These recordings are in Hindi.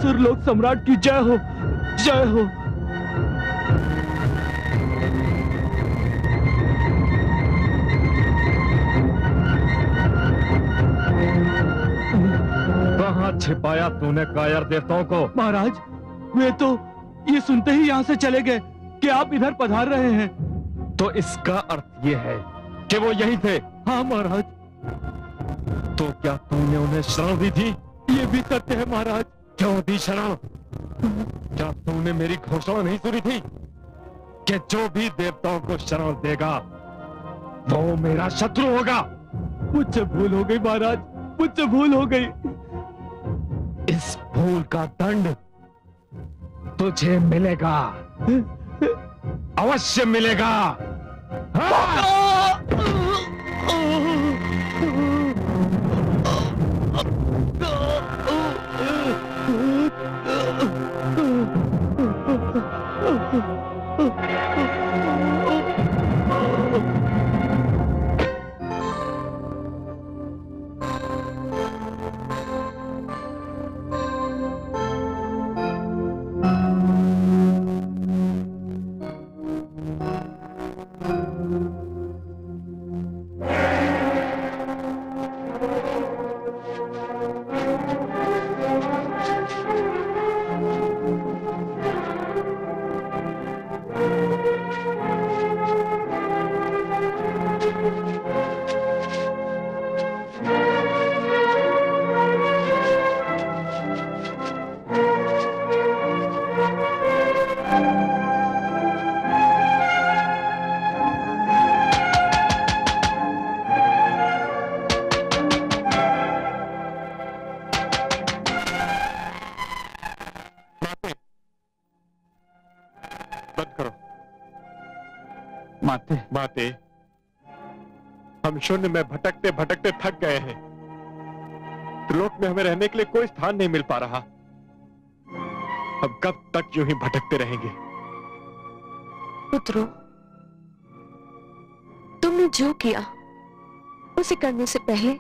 असुरलोक सम्राट की जय हो, जय हो। कहाँ छिपाया तूने कायर देवताओं को? महाराज, वे तो ये सुनते ही यहाँ से चले गए कि आप इधर पधार रहे हैं। तो इसका अर्थ ये है कि वो यही थे? हाँ महाराज। तो क्या तूने उन्हें शरण दी थी? ये भी सत्य है महाराज। क्यों दी शरण? क्या तूने मेरी घोषणा नहीं सुनी थी कि जो भी देवताओं को शरण देगा वो मेरा शत्रु होगा? मुझसे भूल हो गई महाराज, मुझसे भूल हो गई। इस भूल का दंड तुझे मिलेगा, अवश्य मिलेगा। माते, हम शून्य में भटकते भटकते थक गए हैं। त्रिलोक में हमें रहने के लिए कोई स्थान नहीं मिल पा रहा। हम कब तक यूं ही भटकते रहेंगे? पुत्रो, तुमने जो किया उसे करने से पहले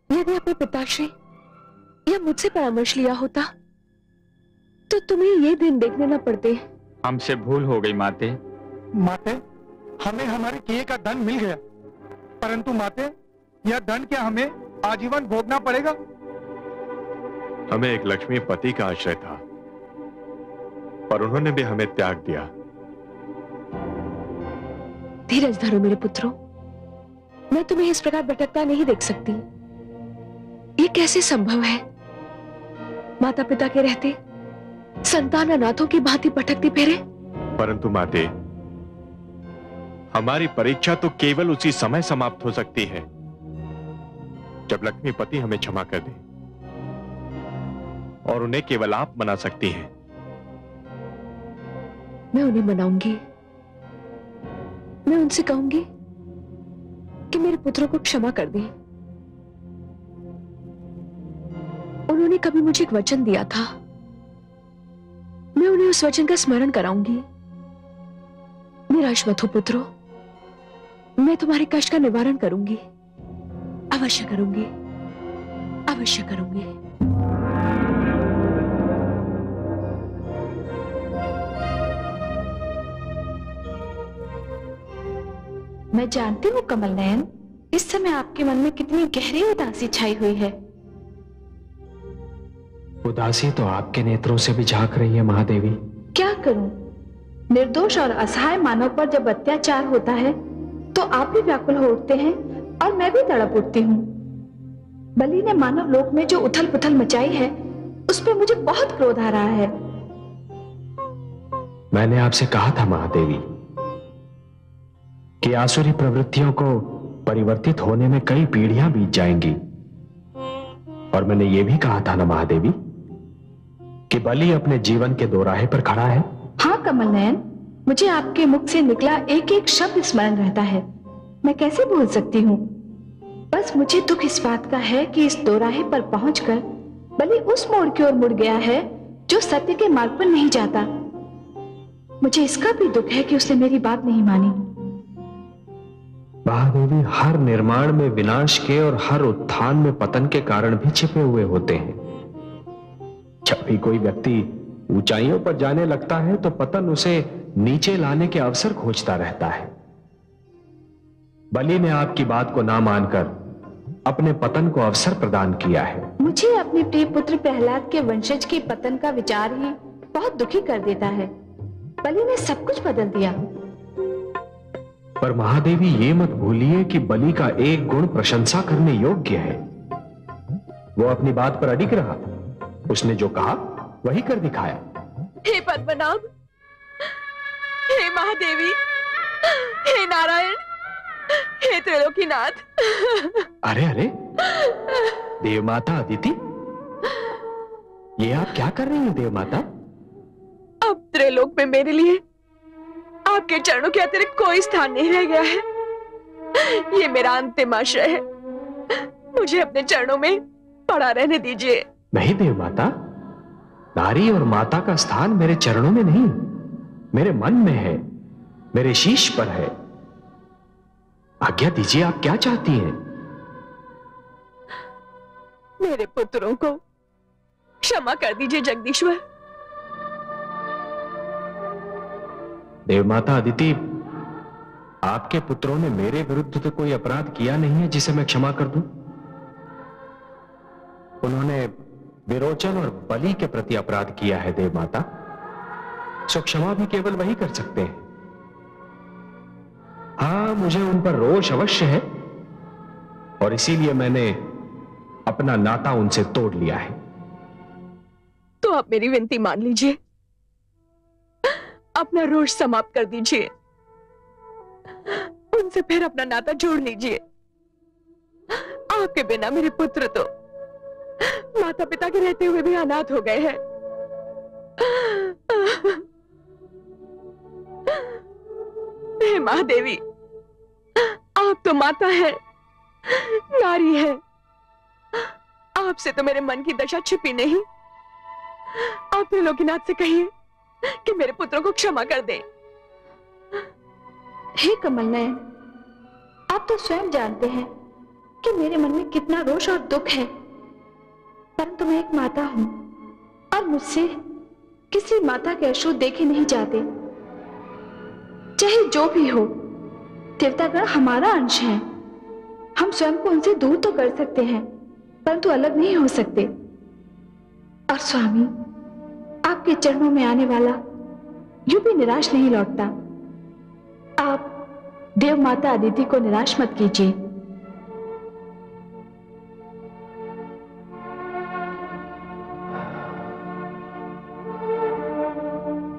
यदि अपने पिताश्री या मुझसे परामर्श लिया होता तो तुम्हें ये दिन देखने न पड़ते। हमसे भूल हो गई माते। माते, हमें हमारे किए का दंड मिल गया, परंतु माते, यह दंड क्या हमें आजीवन भोगना पड़ेगा? हमें एक लक्ष्मी पति का आश्रय था, पर उन्होंने भी हमें त्याग दिया। धीरज धरो मेरे पुत्रों, मैं तुम्हें इस प्रकार भटकता नहीं देख सकती। ये कैसे संभव है? माता पिता के रहते संतान अनाथों की भांति भटकती फिरे। परंतु माते, हमारी परीक्षा तो केवल उसी समय समाप्त हो सकती है जब लक्ष्मीपति हमें क्षमा कर दे, और उन्हें केवल आप मना सकती हैं। मैं उन्हें मनाऊंगी। मैं उनसे कहूंगी कि मेरे पुत्रों को क्षमा कर दें। उन्होंने कभी मुझे एक वचन दिया था, मैं उन्हें उस वचन का स्मरण कराऊंगी। निराश मत हो पुत्रों, मैं तुम्हारे कष्ट का निवारण करूंगी, अवश्य करूंगी, अवश्य करूंगी। मैं जानती हूँ कमल नयन, इस समय आपके मन में कितनी गहरी उदासी छाई हुई है। उदासी तो आपके नेत्रों से भी झांक रही है महादेवी। क्या करूं? निर्दोष और असहाय मानव पर जब अत्याचार होता है तो आप भी व्याकुल हो उठते हैं और मैं भी तड़प उठती हूँ। बलि ने मानव लोक में जो उथल पुथल मचाई है उस पर मुझे बहुत क्रोध आ रहा है। मैंने आपसे कहा था महादेवी कि आसुरी प्रवृत्तियों को परिवर्तित होने में कई पीढ़ियां बीत जाएंगी, और मैंने यह भी कहा था ना महादेवी कि बलि अपने जीवन के दोराहे पर खड़ा है। हाँ कमल नयन, मुझे आपके मुख से निकला एक एक शब्द स्मरण रहता है, मैं कैसे भूल सकती हूँ। बस मुझे दुख इस बात का है कि इस दोराहे पर पहुंचकर बलि उस मोड़ की ओर मुड़ गया है जो सत्य के मार्ग पर नहीं जाता। मुझे इसका भी दुख है कि उसने मेरी बात नहीं मानी। महादेवी, हर निर्माण में विनाश के और हर उत्थान में पतन के कारण भी छिपे हुए होते हैं। जब भी कोई व्यक्ति ऊंचाइयों पर जाने लगता है तो पतन उसे नीचे लाने के अवसर खोजता रहता है। बलि ने आपकी बात को ना मानकर अपने पतन को अवसर प्रदान किया है। मुझे अपने प्रिय पुत्र प्रहलाद के वंशज के पतन का विचार ही बहुत दुखी कर देता है। बलि ने सब कुछ बदल दिया। पर महादेवी ये मत भूलिए कि बलि का एक गुण प्रशंसा करने योग्य है। वो अपनी बात पर अडिग रहा। उसने जो कहा वही कर दिखाया। हे पद्मनाभ, हे महादेवी, हे नारायण, हे त्रिलोकीनाथ। अरे अरे, देवमाता अदिति, ये आप क्या कर रही हैं देवमाता? अब त्रिलोक में मेरे लिए आपके चरणों के अतिरिक्त कोई स्थान नहीं रह गया है। ये मेरा अंतिम आश्रय है। मुझे अपने चरणों में पड़ा रहने दीजिए। नहीं देवमाता, नारी और माता का स्थान मेरे चरणों में नहीं, मेरे मन में है, मेरे शीश पर है। आज्ञा दीजिए, आप क्या चाहती हैं? मेरे पुत्रों को क्षमा कर दीजिए जगदीश्वर। देवमाता अदिति, आपके पुत्रों ने मेरे विरुद्ध तो कोई अपराध किया नहीं है जिसे मैं क्षमा कर दूं। उन्होंने विरोचन और बलि के प्रति अपराध किया है देवमाता, सो क्षमा भी केवल वही कर सकते हैं। हां, मुझे उन पर रोष अवश्य है और इसीलिए मैंने अपना नाता उनसे तोड़ लिया है। तो आप मेरी विनती मान लीजिए, अपना रोष समाप्त कर दीजिए, उनसे फिर अपना नाता जोड़ लीजिए। आपके बिना मेरे पुत्र तो माता पिता के रहते हुए भी अनाथ हो गए हैं। हे महादेवी, आप तो माता है, नारी है। आपसे तो मेरे मन की दशा छिपी नहीं। आप त्रिलोकीनाथ से कहिए कि मेरे पुत्रों को क्षमा कर दें। हे कमल नयन, आप तो स्वयं जानते हैं कि मेरे मन में कितना रोष और दुख है, परंतु मैं एक माता हूं और मुझसे किसी माता के अश्रु देखे नहीं जाते। चाहे जो भी हो, देवतागण हमारा अंश है। हम स्वयं को उनसे दूर तो कर सकते हैं, परंतु अलग नहीं हो सकते। और स्वामी, आपके चरणों में आने वाला यूं भी निराश नहीं लौटता। आप देव माता अदिति को निराश मत कीजिए।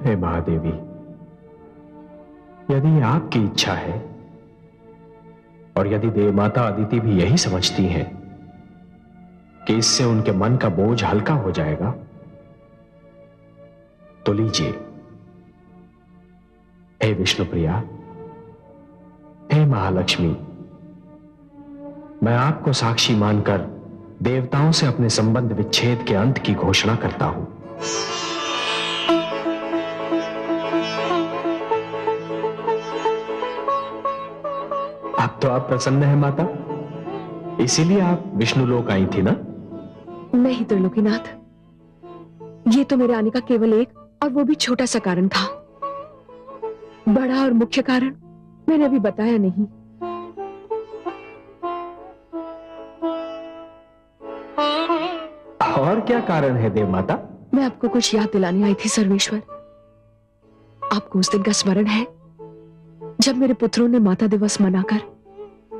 हे महादेवी, यदि आपकी इच्छा है और यदि देवमाता अदिति भी यही समझती हैं कि इससे उनके मन का बोझ हल्का हो जाएगा, तो लीजिए। हे विष्णुप्रिया, हे महालक्ष्मी, मैं आपको साक्षी मानकर देवताओं से अपने संबंध विच्छेद के अंत की घोषणा करता हूं। अब तो आप प्रसन्न हैं माता, इसीलिए आप विष्णु लोक आई थी ना? नहीं त्रिलोकीनाथ, ये तो मेरे आने का केवल एक और वो भी छोटा सा कारण था। बड़ा और मुख्य कारण मैंने अभी बताया नहीं। और क्या कारण है देवमाता? मैं आपको कुछ याद दिलाने आई थी सर्वेश्वर। आपको उस दिन का स्मरण है जब मेरे पुत्रों ने माता दिवस मनाकर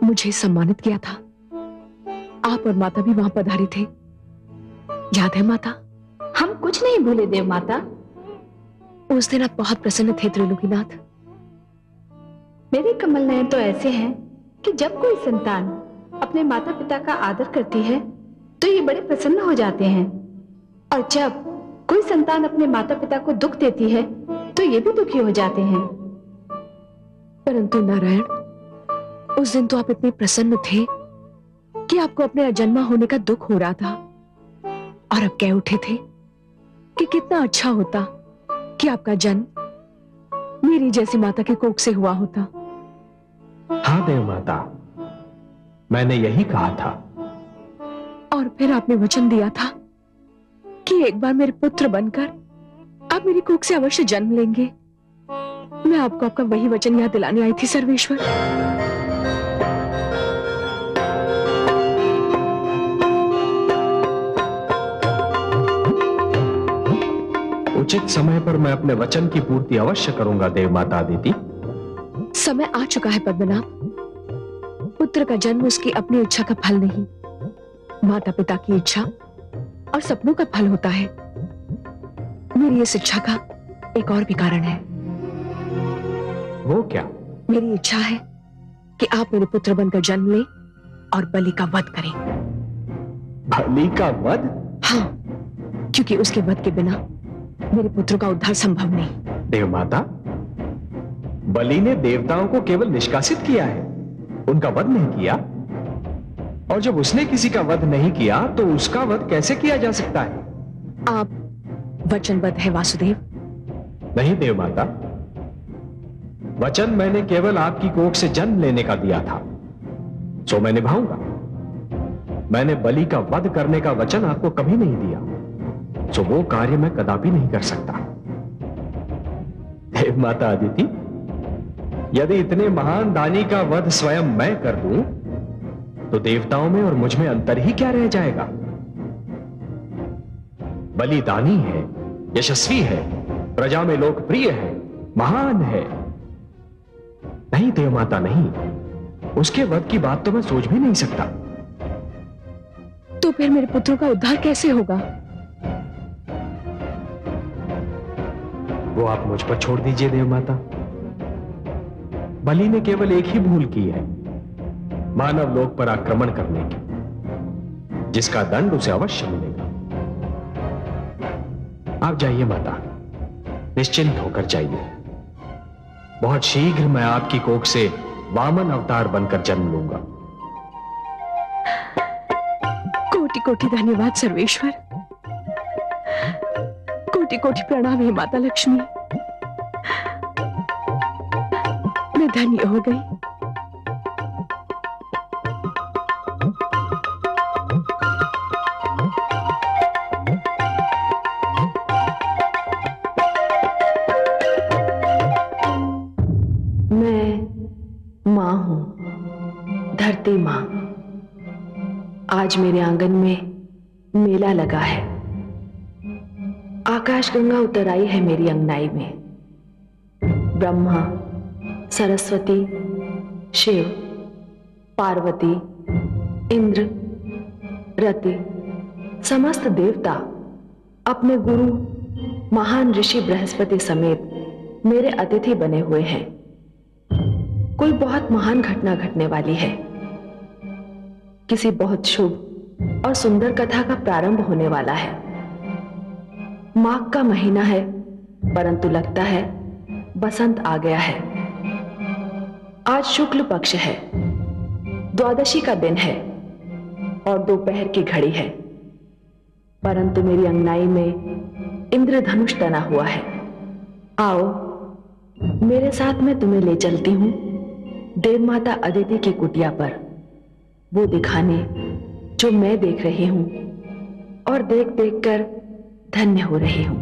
मुझे सम्मानित किया था? आप और माता भी वहां पधारे थे, याद है माता? हम कुछ नहीं भूले देव माता। उस दिन आप बहुत प्रसन्न थे त्रिलोकीनाथ। मेरे कमल नयन तो ऐसे हैं कि जब कोई संतान अपने माता पिता का आदर करती है तो ये बड़े प्रसन्न हो जाते हैं, और जब कोई संतान अपने माता पिता को दुख देती है तो ये भी दुखी हो जाते हैं। परंतु नारायण, उस दिन तो आप इतने प्रसन्न थे कि आपको अपने अजन्मा होने का दुख हो रहा था, और अब कह उठे थे कि कितना अच्छा होता कि आपका जन्म मेरी जैसी माता के कोख से हुआ होता। हाँ देव माता, मैंने यही कहा था। और फिर आपने वचन दिया था कि कि एक बार मेरे पुत्र बनकर आप मेरी कोख से अवश्य जन्म लेंगे। मैं आपको आपका वही वचन याद दिलाने आई थी सर्वेश्वर। उचित समय पर मैं अपने वचन की पूर्ति अवश्य करूंगा देव माता अदिति। समय आ चुका है पद्मनाभ। पुत्र का जन्म उसकी अपनी इच्छा का फल नहीं, माता पिता की इच्छा और सपनों का फल होता है। मेरी इस इच्छा का एक और भी कारण है। वो क्या? मेरी इच्छा है कि आप मेरे पुत्र बनकर जन्म लें और बलि का वध करें। बलि का वध? हाँ, क्योंकि उसके वध के बिना मेरे पुत्र का उद्धार संभव नहीं। देव माता, बलि ने देवताओं को केवल निष्कासित किया है, उनका वध नहीं किया। और जब उसने किसी का वध नहीं किया तो उसका वध कैसे किया जा सकता है? आप वचनबद्ध है वासुदेव? नहीं देव माता, वचन मैंने केवल आपकी कोख से जन्म लेने का दिया था, सो मैं निभाऊंगा। मैंने बलि का वध करने का वचन आपको कभी नहीं दिया, सो वो कार्य मैं कदापि नहीं कर सकता। देव माता अदिति, यदि इतने महान दानी का वध स्वयं मैं कर दूं, तो देवताओं में और मुझ में अंतर ही क्या रह जाएगा? बलि दानी है, यशस्वी है, प्रजा में लोकप्रिय है, महान है। नहीं देव माता नहीं, उसके वध की बात तो मैं सोच भी नहीं सकता। तो फिर मेरे पुत्रों का उद्धार कैसे होगा? वो आप मुझ पर छोड़ दीजिए देव माता। बलि ने केवल एक ही भूल की है, मानव लोक पर आक्रमण करने की, जिसका दंड उसे अवश्य मिलेगा। आप जाइए माता, निश्चिंत होकर जाइए। बहुत शीघ्र मैं आपकी कोख से वामन अवतार बनकर जन्म लूंगा। कोटि कोटि धन्यवाद सर्वेश्वर। कोटि कोटि प्रणाम है माता लक्ष्मी। मैं धन्य हो गई। मां हूं, धरती मां। आज मेरे आंगन में मेला लगा है। आकाश गंगा उतर आई है मेरी अंगनाई में। ब्रह्मा, सरस्वती, शिव, पार्वती, इंद्र, रति, समस्त देवता अपने गुरु महान ऋषि बृहस्पति समेत मेरे अतिथि बने हुए हैं। कोई बहुत महान घटना घटने वाली है। किसी बहुत शुभ और सुंदर कथा का प्रारंभ होने वाला है। माघ का महीना है, परंतु लगता है बसंत आ गया है। आज शुक्ल पक्ष है, द्वादशी का दिन है और दोपहर की घड़ी है, परंतु मेरी अंगनाई में इंद्रधनुष तना हुआ है। आओ, मेरे साथ मैं तुम्हें ले चलती हूं देव माता अदिति की कुटिया पर, वो दिखाने जो मैं देख रही हूं और देख देख कर धन्य हो रही हूं।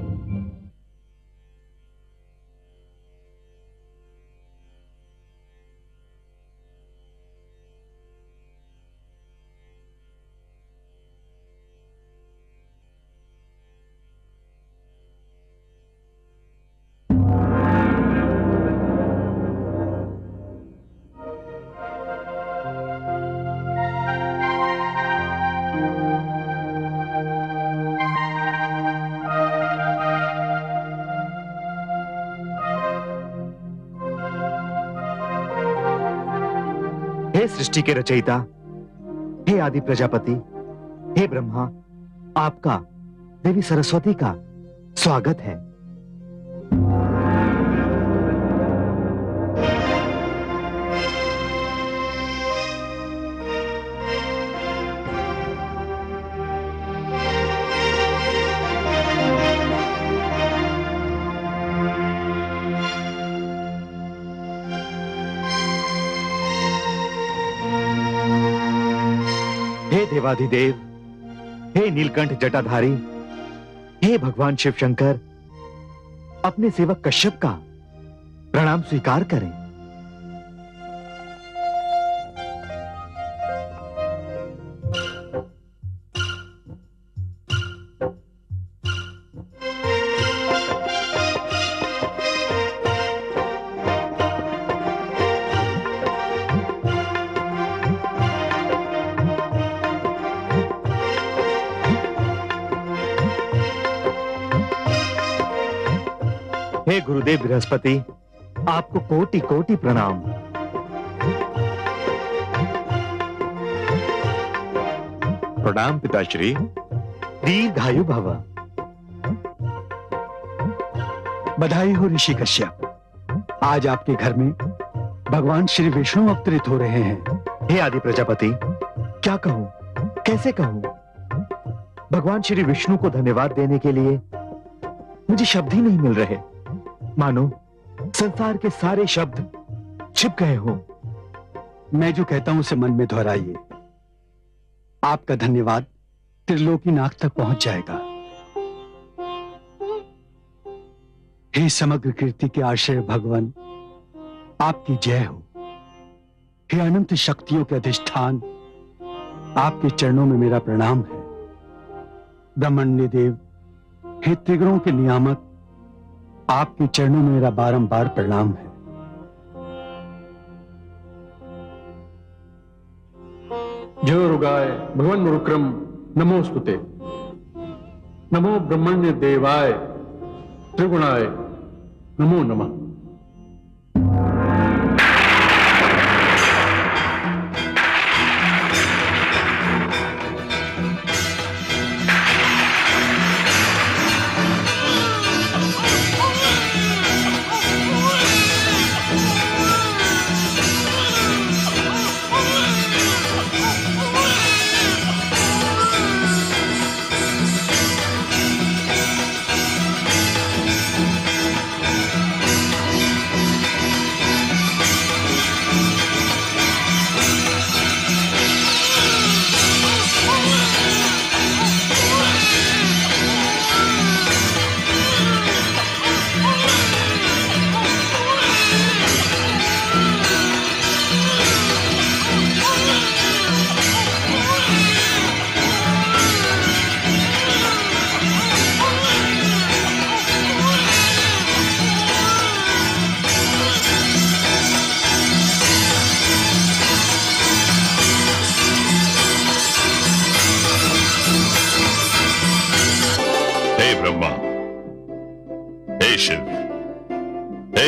हे सृष्टि के रचयिता, हे आदि प्रजापति, हे ब्रह्मा, आपका देवी सरस्वती का स्वागत है। हे देवाधिदेव, हे नीलकंठ जटाधारी, हे भगवान शिव शंकर, अपने सेवक कश्यप का प्रणाम स्वीकार करें। हे गुरुदेव बृहस्पति, आपको कोटि कोटि प्रणाम। प्रणाम पिताश्री। दीर्घायु भव। बधाई हो ऋषि कश्यप, आज आपके घर में भगवान श्री विष्णु अवतरित हो रहे हैं। हे आदि प्रजापति, क्या कहूं, कैसे कहूं? भगवान श्री विष्णु को धन्यवाद देने के लिए मुझे शब्द ही नहीं मिल रहे। मानो संसार के सारे शब्द छिप गए हों। मैं जो कहता हूं उसे मन में दोहराइए। आपका धन्यवाद त्रिलोकीनाथ तक पहुंच जाएगा। हे समग्र कीर्ति के आश्रय भगवान, आपकी जय हो। हे अनंत शक्तियों के अधिष्ठान, आपके चरणों में मेरा प्रणाम है। ब्रह्मण्य देव, हे त्रिगुणों के नियामक, आपके चरणों में मेरा बारंबार प्रणाम है। जय रुगाय भगवान मुरुक्रम नमोस्तुते। नमो ब्रह्मण्य देवाय त्रिगुणाय नमो नमः।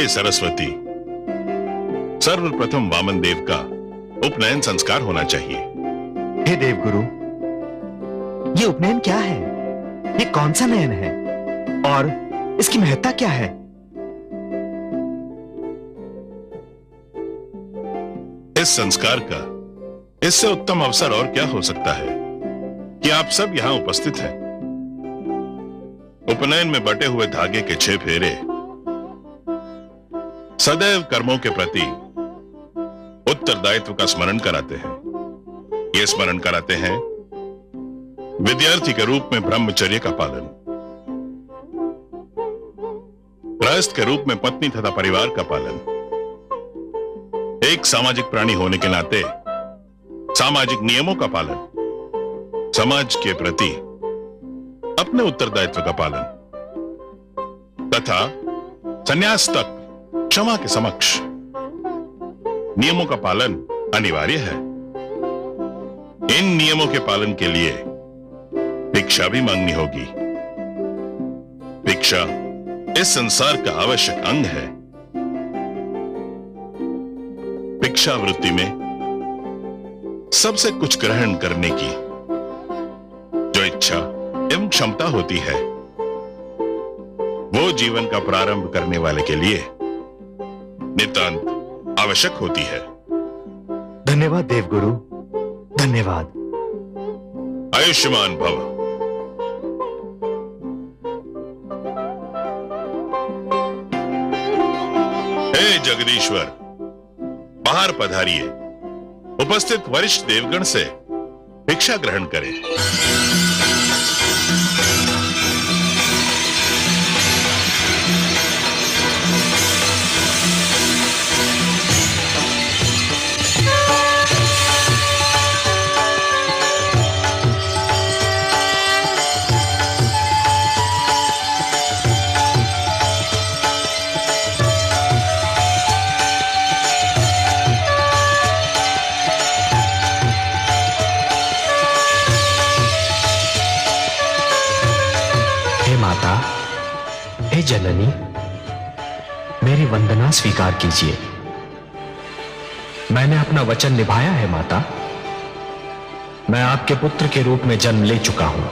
सरस्वती, सर्वप्रथम वामन देव का उपनयन संस्कार होना चाहिए। हे देवगुरु, ये उपनयन क्या है? ये कौन सा नयन है और इसकी महत्ता क्या है? इस संस्कार का इससे उत्तम अवसर और क्या हो सकता है कि आप सब यहां उपस्थित हैं। उपनयन में बटे हुए धागे के 6 फेरे सदैव कर्मों के प्रति उत्तरदायित्व का स्मरण कराते हैं। ये स्मरण कराते हैं विद्यार्थी के रूप में ब्रह्मचर्य का पालन, गृहस्थ के रूप में पत्नी तथा परिवार का पालन, एक सामाजिक प्राणी होने के नाते सामाजिक नियमों का पालन, समाज के प्रति अपने उत्तरदायित्व का पालन तथा संन्यास तक क्षमा के समक्ष नियमों का पालन अनिवार्य है। इन नियमों के पालन के लिए भिक्षा भी मांगनी होगी। भिक्षा इस संसार का आवश्यक अंग है। भिक्षा वृत्ति में सबसे कुछ ग्रहण करने की जो इच्छा एवं क्षमता होती है, वो जीवन का प्रारंभ करने वाले के लिए नितांत आवश्यक होती है। धन्यवाद देवगुरु, धन्यवाद। आयुष्मान भव। हे जगदीश्वर, बाहर पधारिए। उपस्थित वरिष्ठ देवगण से भिक्षा ग्रहण करें। जननी, मेरी वंदना स्वीकार कीजिए। मैंने अपना वचन निभाया है माता। मैं आपके पुत्र के रूप में जन्म ले चुका हूं।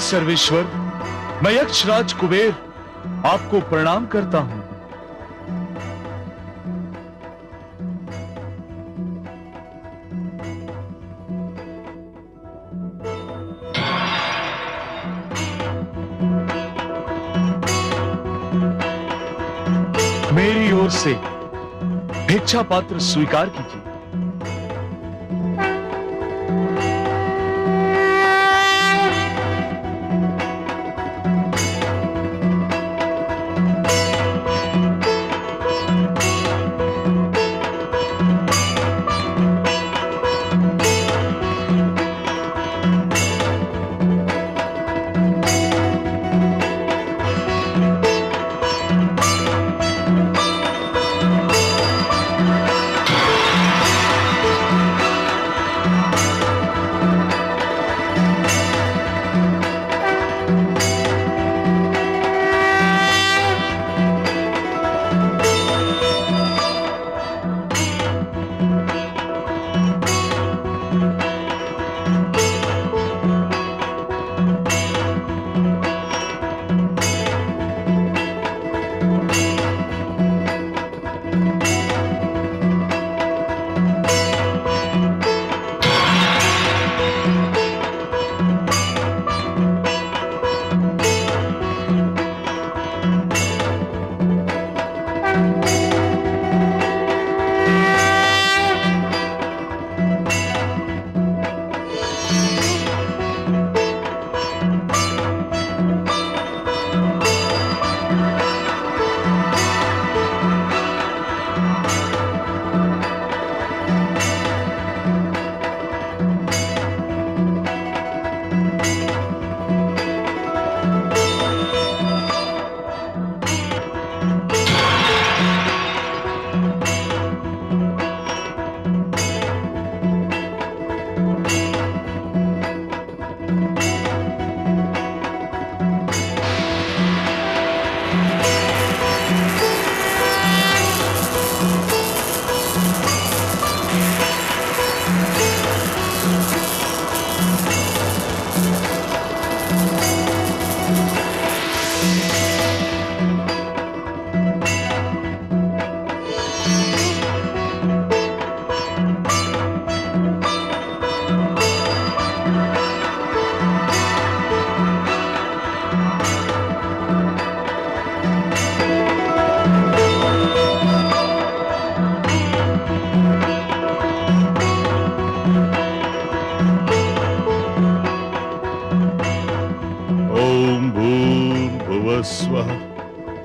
सर्वेश्वर, मैं यक्षराज कुबेर आपको प्रणाम करता हूं। मेरी ओर से भिक्षा पात्र स्वीकार कीजिए।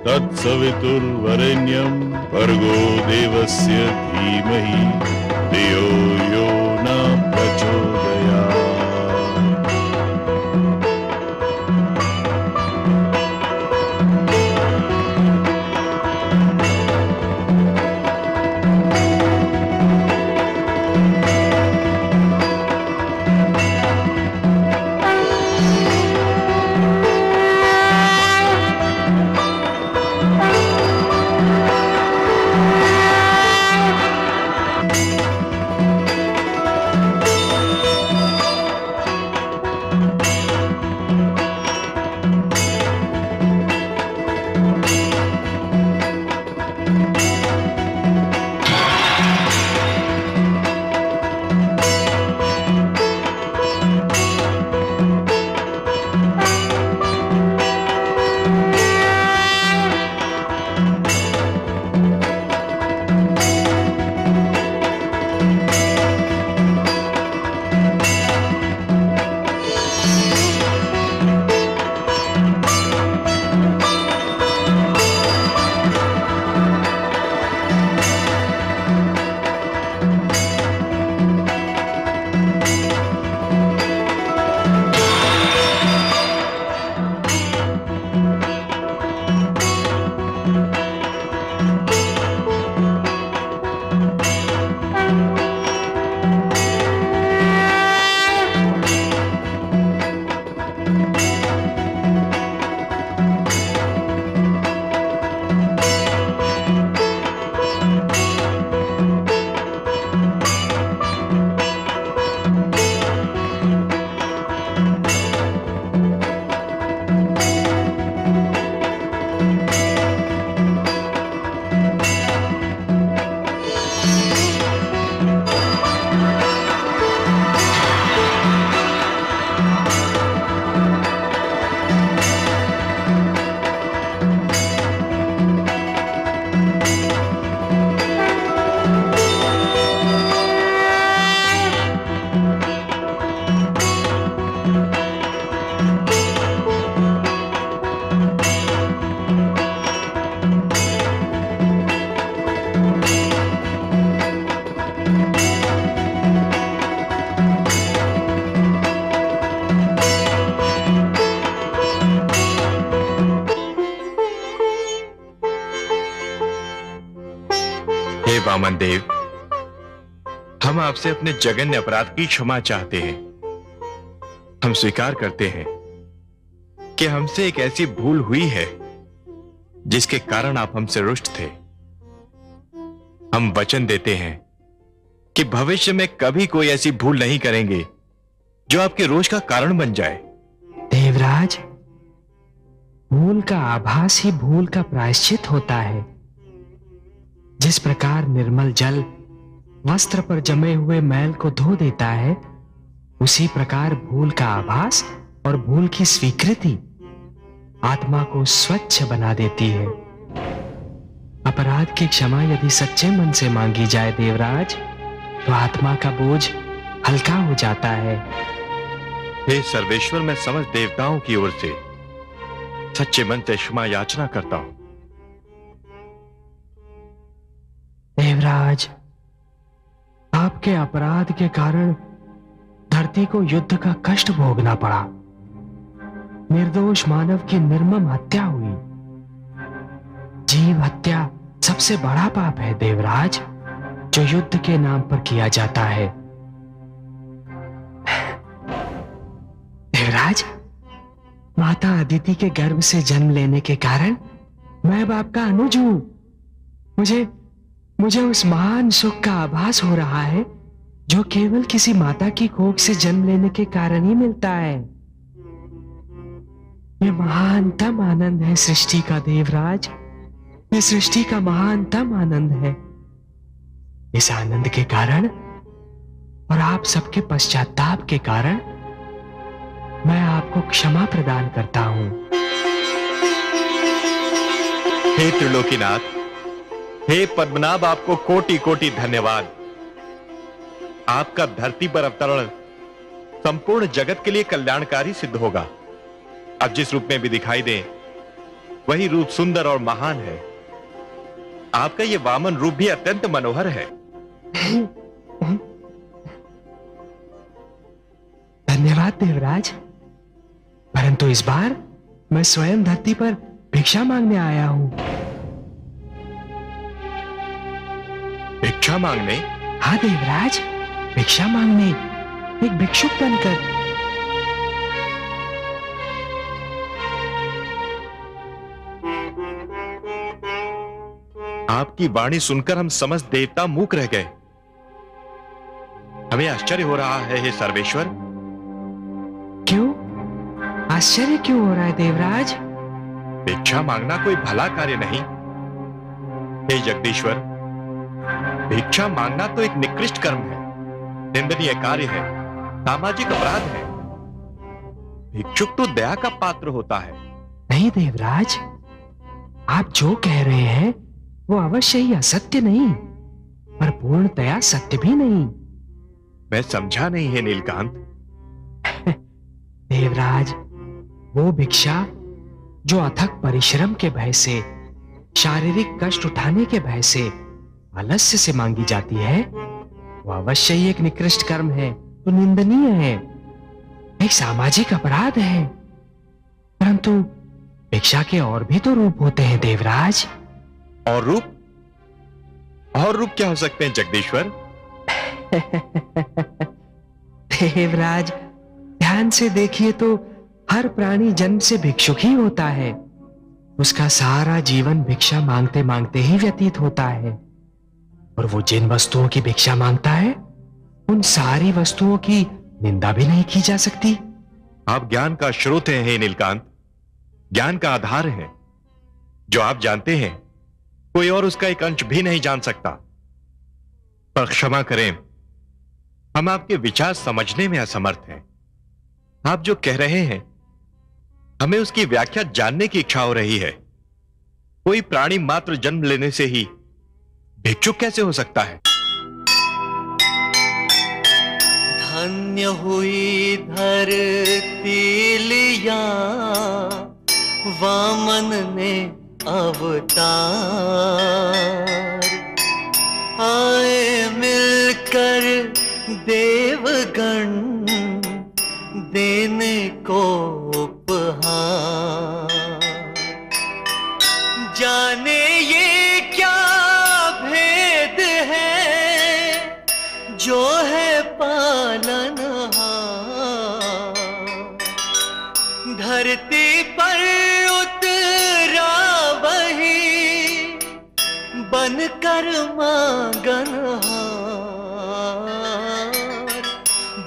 तत्सवितुर्वरेण्यं भर्गो देवस्य धीमहि धियो यो न प्रचोदयात्। वामन देव, हम आपसे अपने जघन्य अपराध की क्षमा चाहते हैं। हम स्वीकार करते हैं कि हमसे एक ऐसी भूल हुई है जिसके कारण आप हमसे रुष्ट थे। हम वचन देते हैं कि भविष्य में कभी कोई ऐसी भूल नहीं करेंगे जो आपके रोष का कारण बन जाए। देवराज, भूल का आभास ही भूल का प्रायश्चित होता है। जिस प्रकार निर्मल जल वस्त्र पर जमे हुए मैल को धो देता है, उसी प्रकार भूल का आभास और भूल की स्वीकृति आत्मा को स्वच्छ बना देती है। अपराध की क्षमा यदि सच्चे मन से मांगी जाए देवराज, तो आत्मा का बोझ हल्का हो जाता है। हे सर्वेश्वर, मैं समस्त देवताओं की ओर से सच्चे मन से क्षमा याचना करता हूं। देवराज, आपके अपराध के कारण धरती को युद्ध का कष्ट भोगना पड़ा। निर्दोष मानव की निर्मम हत्या हुई। जीव हत्या सबसे बड़ा पाप है देवराज, जो युद्ध के नाम पर किया जाता है। देवराज, माता अदिति के गर्भ से जन्म लेने के कारण मैं बाप का अनुज हूं। मुझे उस महान सुख का आभास हो रहा है जो केवल किसी माता की कोख से जन्म लेने के कारण ही मिलता है। ये महानतम आनंद है सृष्टि का देवराज, ये सृष्टि का महानतम आनंद है। इस आनंद के कारण और आप सबके पश्चाताप के कारण मैं आपको क्षमा प्रदान करता हूं। हे त्रिलोकीनाथ, हे पद्मनाभ, आपको कोटि कोटि धन्यवाद। आपका धरती पर अवतरण संपूर्ण जगत के लिए कल्याणकारी सिद्ध होगा। अब जिस रूप में भी दिखाई दे, वही रूप सुंदर और महान है। आपका यह वामन रूप भी अत्यंत मनोहर है। धन्यवाद देवराज, परंतु इस बार मैं स्वयं धरती पर भिक्षा मांगने आया हूं। भिक्षा मांगने? हाँ देवराज, भिक्षा मांगने, एक भिक्षुक बनकर। आपकी वाणी सुनकर हम समस्त देवता मूक रह गए। हमें आश्चर्य हो रहा है हे सर्वेश्वर। क्यों आश्चर्य क्यों हो रहा है देवराज? भिक्षा मांगना कोई भला कार्य नहीं। हे जगदीश्वर, भिक्षा मांगना तो एक निकृष्ट कर्म है, निंदनीय कार्य है, सामाजिक अपराध है। भिक्षुक तो दया का पात्र होता है। नहीं देवराज, आप जो कह रहे हैं वो अवश्य ही असत्य नहीं, पर पूर्णतया सत्य भी नहीं। मैं समझा नहीं है नीलकांत। देवराज, वो भिक्षा जो अथक परिश्रम के भय से, शारीरिक कष्ट उठाने के भय से, आलस्य से मांगी जाती है, वो अवश्य ही एक निकृष्ट कर्म है, तो निंदनीय है, एक सामाजिक अपराध है। परंतु भिक्षा के और भी तो रूप होते हैं देवराज। और रूप? और रूप क्या हो सकते हैं जगदीश्वर? देवराज, ध्यान से देखिए तो हर प्राणी जन्म से भिक्षुक ही होता है। उसका सारा जीवन भिक्षा मांगते मांगते ही व्यतीत होता है, और वो जिन वस्तुओं की भिक्षा मांगता है, उन सारी वस्तुओं की निंदा भी नहीं की जा सकती। आप ज्ञान का स्रोत हैं हे नीलकांत, ज्ञान का आधार है। जो आप जानते हैं कोई और उसका एक अंश भी नहीं जान सकता। पर क्षमा करें, हम आपके विचार समझने में असमर्थ हैं। आप जो कह रहे हैं, हमें उसकी व्याख्या जानने की इच्छा हो रही है। कोई प्राणी मात्र जन्म लेने से ही भिक्षुक कैसे हो सकता है? धन्य हुई धरती लिया वामन ने अवतार, आए मिलकर देवगण देने को उपहार। जाने ये क्या भेद बन कर मांगनहार,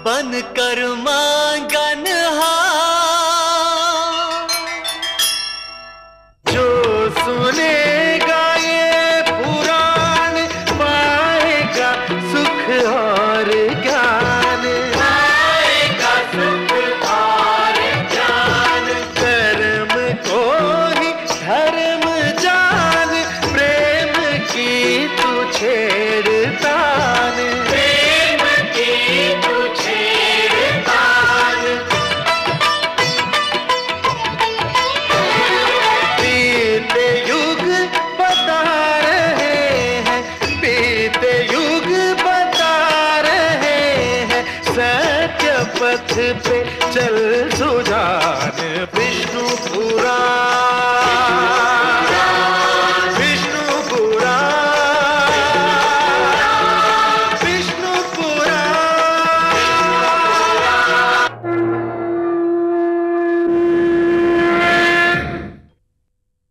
बन कर मांगनहार। जो सुनेगा ये पुराण पाएगा सुख और ज्ञान, पाएगा सुख और ज्ञान। कर्म को ही धर्म जान, प्रेम की तू छेड़तान, प्रेम की तू छेड़तान। बीते युग बता रहे हैं, बीते युग बता रहे हैं, सत्य पथ पे चल सुजान।